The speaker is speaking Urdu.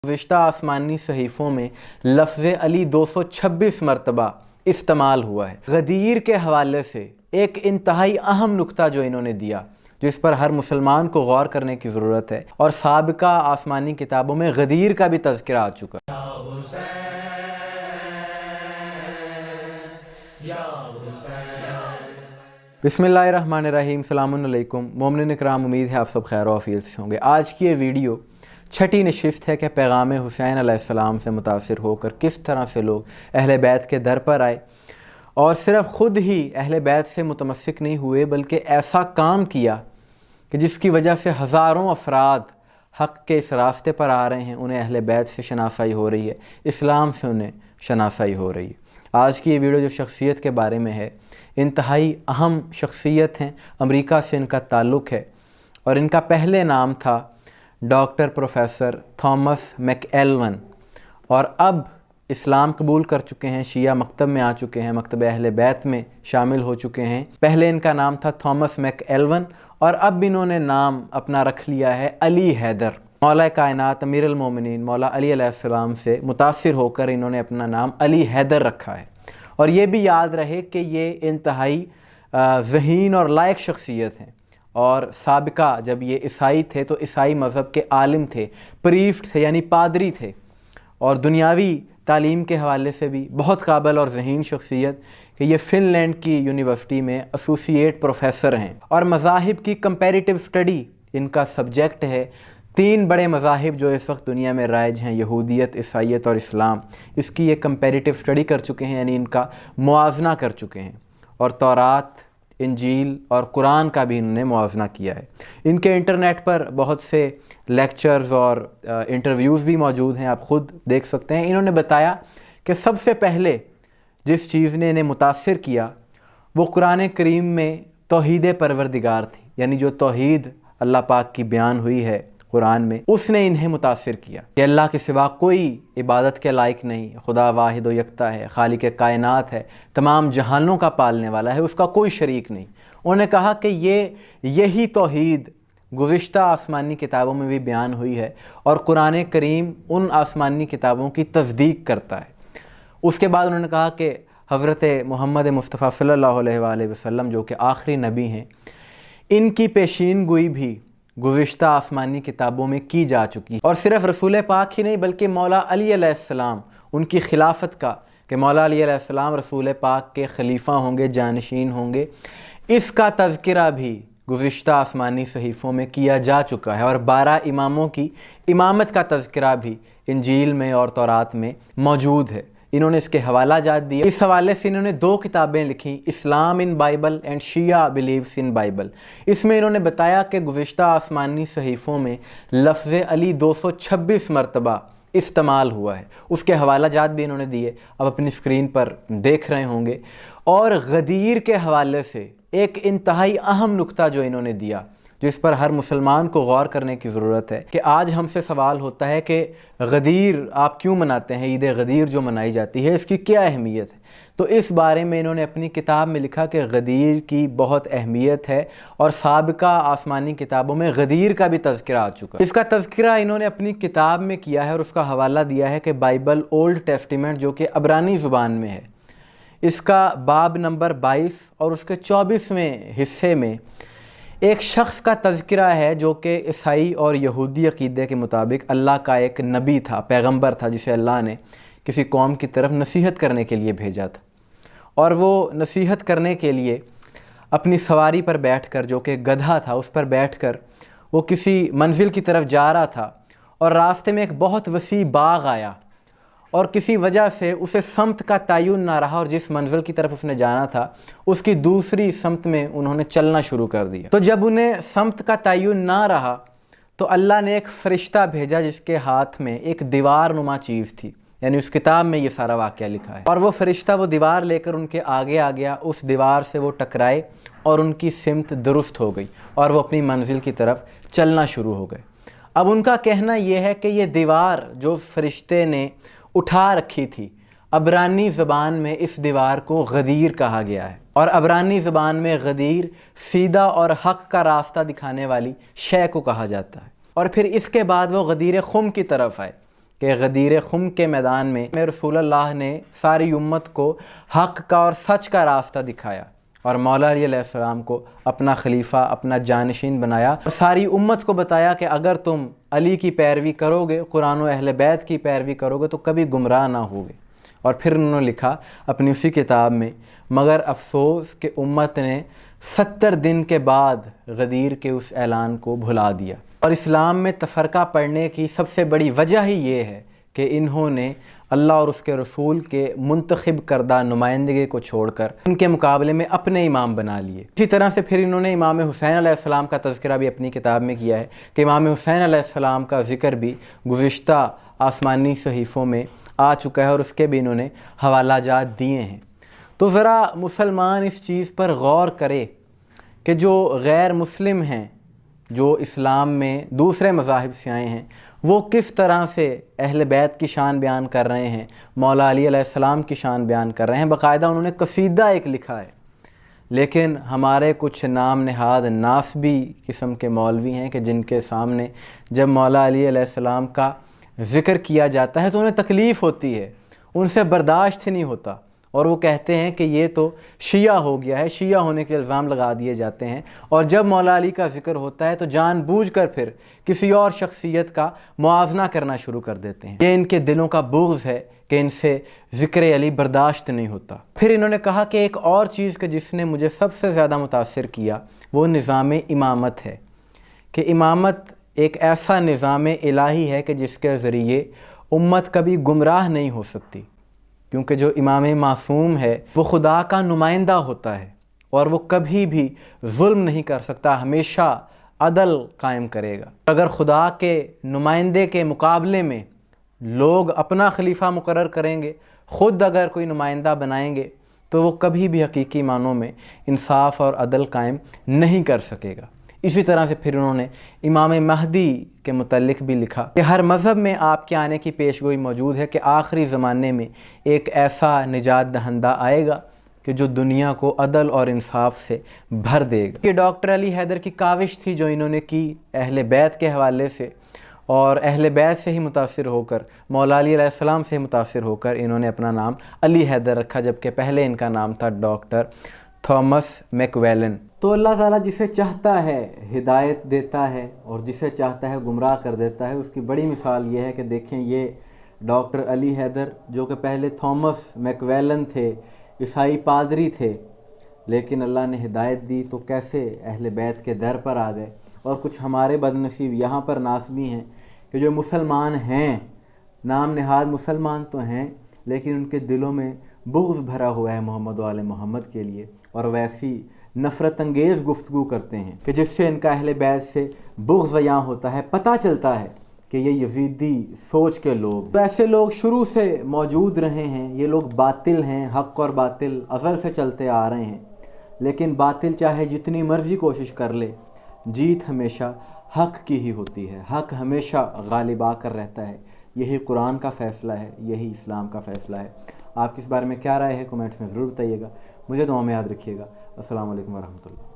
گزشتہ آسمانی صحیفوں میں لفظ علی 226 مرتبہ استعمال ہوا ہے۔ غدیر کے حوالے سے ایک انتہائی اہم نکتہ جو انہوں نے دیا، جس پر ہر مسلمان کو غور کرنے کی ضرورت ہے، اور سابقہ آسمانی کتابوں میں غدیر کا بھی تذکرہ آ چکا ہے۔ بسم اللہ الرحمن الرحیم، السلام علیکم مومنین اکرام، امید ہے آپ سب خیر و عافیت سے ہوں گے۔ آج کی یہ ویڈیو چھٹی نشست ہے کہ پیغام حسین علیہ السلام سے متاثر ہو کر کس طرح سے لوگ اہل بیت کے در پر آئے، اور صرف خود ہی اہل بیت سے متمسک نہیں ہوئے بلکہ ایسا کام کیا کہ جس کی وجہ سے ہزاروں افراد حق کے اس راستے پر آ رہے ہیں، انہیں اہل بیت سے شناسائی ہو رہی ہے، اسلام سے انہیں شناسائی ہو رہی ہے۔ آج کی یہ ویڈیو جو شخصیت کے بارے میں ہے، انتہائی اہم شخصیت ہیں، امریکہ سے ان کا تعلق ہے، اور ان کا پہلے نام تھا doctor professor Thomas McElwain, اور اب اسلام قبول کر چکے ہیں، شیعہ مکتب میں آ چکے ہیں، مکتب اہل بیت میں شامل ہو چکے ہیں۔ پہلے ان کا نام تھا تھامس میک ایلون، اور اب انہوں نے نام اپنا رکھ لیا ہے علی حیدر۔ مولا کائنات امیر المومنین مولا علی علیہ السلام سے متاثر ہو کر انہوں نے اپنا نام علی حیدر رکھا ہے۔ اور یہ بھی یاد رہے کہ یہ انتہائی ذہین اور لائق شخصیت ہیں، اور سابقہ جب یہ عیسائی تھے تو عیسائی مذہب کے عالم تھے، پریسٹ تھے یعنی پادری تھے، اور دنیاوی تعلیم کے حوالے سے بھی بہت قابل اور ذہین شخصیت کہ یہ فن لینڈ کی یونیورسٹی میں ایسوسیٹ پروفیسر ہیں، اور مذاہب کی کمپیریٹیو سٹڈی ان کا سبجیکٹ ہے۔ 3 بڑے مذاہب جو اس وقت دنیا میں رائج ہیں، یہودیت، عیسائیت اور اسلام، اس کی یہ کمپیریٹیو سٹڈی کر چکے ہیں، یعنی ان کا موازنہ کر چکے ہیں، اور تورات، انجیل اور قرآن کا بھی انہوں نے موازنہ کیا ہے۔ ان کے انٹرنیٹ پر بہت سے لیکچرز اور انٹرویوز بھی موجود ہیں، آپ خود دیکھ سکتے ہیں۔ انہوں نے بتایا کہ سب سے پہلے جس چیز نے انہیں متاثر کیا وہ قرآن کریم میں توحید پروردگار تھی، یعنی جو توحید اللہ پاک کی بیان ہوئی ہے قرآن میں، اس نے انہیں متاثر کیا کہ اللہ کے سوا کوئی عبادت کے لائق نہیں، خدا واحد و یکتا ہے، خالق کائنات ہے، تمام جہانوں کا پالنے والا ہے، اس کا کوئی شریک نہیں۔ انہوں نے کہا کہ یہی توحید گزشتہ آسمانی کتابوں میں بھی بیان ہوئی ہے، اور قرآن کریم ان آسمانی کتابوں کی تصدیق کرتا ہے۔ اس کے بعد انہوں نے کہا کہ حضرت محمد مصطفیٰ صلی اللہ علیہ وآلہ وسلم جو کہ آخری نبی ہیں، ان کی پیشین گوئی بھی گزشتہ آسمانی کتابوں میں کی جا چکی ہے، اور صرف رسول پاک ہی نہیں بلکہ مولا علی علیہ السلام، ان کی خلافت کا، کہ مولا علی علیہ السلام رسول پاک کے خلیفہ ہوں گے، جانشین ہوں گے، اس کا تذکرہ بھی گزشتہ آسمانی صحیفوں میں کیا جا چکا ہے، اور 12 اماموں کی امامت کا تذکرہ بھی انجیل میں اور تورات میں موجود ہے۔ انہوں نے اس کے حوالہ جات دیے۔ اس حوالے سے انہوں نے 2 کتابیں لکھیں، Islam in Bible and Shia believes in Bible. اس میں انہوں نے بتایا کہ گزشتہ آسمانی صحیفوں میں لفظ علی 226 مرتبہ استعمال ہوا ہے۔ اس کے حوالہ جات بھی انہوں نے دیے، اب اپنی اسکرین پر دیکھ رہے ہوں گے۔ اور غدیر کے حوالے سے ایک انتہائی اہم نکتہ جو انہوں نے دیا، جس پر ہر مسلمان کو غور کرنے کی ضرورت ہے، کہ آج ہم سے سوال ہوتا ہے کہ غدیر آپ کیوں مناتے ہیں، عید غدیر جو منائی جاتی ہے، اس کی کیا اہمیت ہے؟ تو اس بارے میں انہوں نے اپنی کتاب میں لکھا کہ غدیر کی بہت اہمیت ہے، اور سابقہ آسمانی کتابوں میں غدیر کا بھی تذکرہ آ چکا ہے۔ اس کا تذکرہ انہوں نے اپنی کتاب میں کیا ہے، اور اس کا حوالہ دیا ہے کہ بائبل اولڈ ٹیسٹیمنٹ جو کہ عبرانی زبان میں ہے، اس کا باب نمبر 22 اور اس کے 24ویں حصے میں ایک شخص کا تذکرہ ہے جو کہ عیسائی اور یہودی عقیدے کے مطابق اللہ کا ایک نبی تھا، پیغمبر تھا، جسے اللہ نے کسی قوم کی طرف نصیحت کرنے کے لیے بھیجا تھا، اور وہ نصیحت کرنے کے لیے اپنی سواری پر بیٹھ کر، جو کہ گدھا تھا، اس پر بیٹھ کر وہ کسی منزل کی طرف جا رہا تھا، اور راستے میں ایک بہت وسیع باغ آیا، اور کسی وجہ سے اسے سمت کا تعین نہ رہا، اور جس منزل کی طرف اس نے جانا تھا اس کی دوسری سمت میں انہوں نے چلنا شروع کر دیا۔ تو جب انہیں سمت کا تعین نہ رہا تو اللہ نے ایک فرشتہ بھیجا جس کے ہاتھ میں ایک دیوار نما چیز تھی، یعنی اس کتاب میں یہ سارا واقعہ لکھا ہے، اور وہ فرشتہ وہ دیوار لے کر ان کے آگے آ گیا، اس دیوار سے وہ ٹکرائے اور ان کی سمت درست ہو گئی، اور وہ اپنی منزل کی طرف چلنا شروع ہو گئے۔ اب ان کا کہنا یہ ہے کہ یہ دیوار جو فرشتے نے اٹھا رکھی تھی، عبرانی زبان میں اس دیوار کو غدیر کہا گیا ہے، اور عبرانی زبان میں غدیر سیدھا اور حق کا راستہ دکھانے والی شے کو کہا جاتا ہے۔ اور پھر اس کے بعد وہ غدیر خم کی طرف آئے، کہ غدیر خم کے میدان میں رسول اللہ نے ساری امت کو حق کا اور سچ کا راستہ دکھایا اور مولا علی علیہ السلام کو اپنا خلیفہ، اپنا جانشین بنایا اور ساری امت کو بتایا کہ اگر تم علی کی پیروی کرو گے، قرآن و اہل بیت کی پیروی کرو گے تو کبھی گمراہ نہ ہوگے۔ اور پھر انہوں نے لکھا اپنی اسی کتاب میں، مگر افسوس کہ امت نے 70 دن کے بعد غدیر کے اس اعلان کو بھلا دیا۔ اور اسلام میں تفرقہ پڑنے کی سب سے بڑی وجہ ہی یہ ہے کہ انہوں نے اللہ اور اس کے رسول کے منتخب کردہ نمائندگی کو چھوڑ کر ان کے مقابلے میں اپنے امام بنا لیے۔ اسی طرح سے پھر انہوں نے امام حسین علیہ السلام کا تذکرہ بھی اپنی کتاب میں کیا ہے کہ امام حسین علیہ السلام کا ذکر بھی گزشتہ آسمانی صحیفوں میں آ چکا ہے اور اس کے بھی انہوں نے حوالہ جات دیے ہیں۔ تو ذرا مسلمان اس چیز پر غور کرے کہ جو غیر مسلم ہیں، جو اسلام میں دوسرے مذاہب سے آئے ہیں، وہ کس طرح سے اہل بیت کی شان بیان کر رہے ہیں، مولا علی علیہ السلام کی شان بیان کر رہے ہیں۔ باقاعدہ انہوں نے قصیدہ ایک لکھا ہے، لیکن ہمارے کچھ نام نہاد ناسبی قسم کے مولوی ہیں کہ جن کے سامنے جب مولا علی علیہ السلام کا ذکر کیا جاتا ہے تو انہیں تکلیف ہوتی ہے، ان سے برداشت نہیں ہوتا، اور وہ کہتے ہیں کہ یہ تو شیعہ ہو گیا ہے، شیعہ ہونے کے الزام لگا دیے جاتے ہیں، اور جب مولا علی کا ذکر ہوتا ہے تو جان بوجھ کر پھر کسی اور شخصیت کا موازنہ کرنا شروع کر دیتے ہیں۔ یہ ان کے دلوں کا بغض ہے کہ ان سے ذکر علی برداشت نہیں ہوتا۔ پھر انہوں نے کہا کہ ایک اور چیز کہ جس نے مجھے سب سے زیادہ متاثر کیا وہ نظام امامت ہے، کہ امامت ایک ایسا نظام الہی ہے کہ جس کے ذریعے امت کبھی گمراہ نہیں ہو سکتی، کیونکہ جو امام معصوم ہے وہ خدا کا نمائندہ ہوتا ہے اور وہ کبھی بھی ظلم نہیں کر سکتا، ہمیشہ عدل قائم کرے گا۔ اگر خدا کے نمائندے کے مقابلے میں لوگ اپنا خلیفہ مقرر کریں گے، خود اگر کوئی نمائندہ بنائیں گے تو وہ کبھی بھی حقیقی معنوں میں انصاف اور عدل قائم نہیں کر سکے گا۔ اسی طرح سے پھر انہوں نے امام مہدی کے متعلق بھی لکھا کہ ہر مذہب میں آپ کے آنے کی پیشگوئی موجود ہے کہ آخری زمانے میں ایک ایسا نجات دہندہ آئے گا کہ جو دنیا کو عدل اور انصاف سے بھر دے گا۔ یہ ڈاکٹر علی حیدر کی کاوش تھی جو انہوں نے کی اہل بیت کے حوالے سے، اور اہل بیت سے ہی متاثر ہو کر، مولا علی علیہ السلام سے متاثر ہو کر انہوں نے اپنا نام علی حیدر رکھا، جبکہ پہلے ان کا نام تھا ڈاکٹر تھامس میکویلن۔ تو اللہ تعالیٰ جسے چاہتا ہے ہدایت دیتا ہے اور جسے چاہتا ہے گمراہ کر دیتا ہے۔ اس کی بڑی مثال یہ ہے کہ دیکھیں یہ ڈاکٹر علی حیدر جو کہ پہلے تھامس میکویلن تھے، عیسائی پادری تھے، لیکن اللہ نے ہدایت دی تو کیسے اہل بیت کے در پر آ گئے۔ اور کچھ ہمارے بد نصیب یہاں پر ناسبی ہیں کہ جو مسلمان ہیں، نام نہاد مسلمان تو ہیں، لیکن ان کے دلوں میں بغض بھرا ہوا ہے محمد و آل محمد کے لیے، اور ویسی نفرت انگیز گفتگو کرتے ہیں کہ جس سے ان کا اہل بیت سے بغض بیاں ہوتا ہے۔ پتہ چلتا ہے کہ یہ یزیدی سوچ کے لوگ، ایسے لوگ شروع سے موجود رہے ہیں، یہ لوگ باطل ہیں، حق اور باطل ازل سے چلتے آ رہے ہیں، لیکن باطل چاہے جتنی مرضی کوشش کر لے، جیت ہمیشہ حق کی ہی ہوتی ہے، حق ہمیشہ غالب آ کر رہتا ہے۔ یہی قرآن کا فیصلہ ہے، یہی اسلام کا فیصلہ ہے۔ آپ کی اس بارے میں کیا رائے ہے کمنٹس میں ضرور بتائیے گا، مجھے دعا میں یاد رکھیے گا۔ السلام علیکم ورحمۃ اللہ۔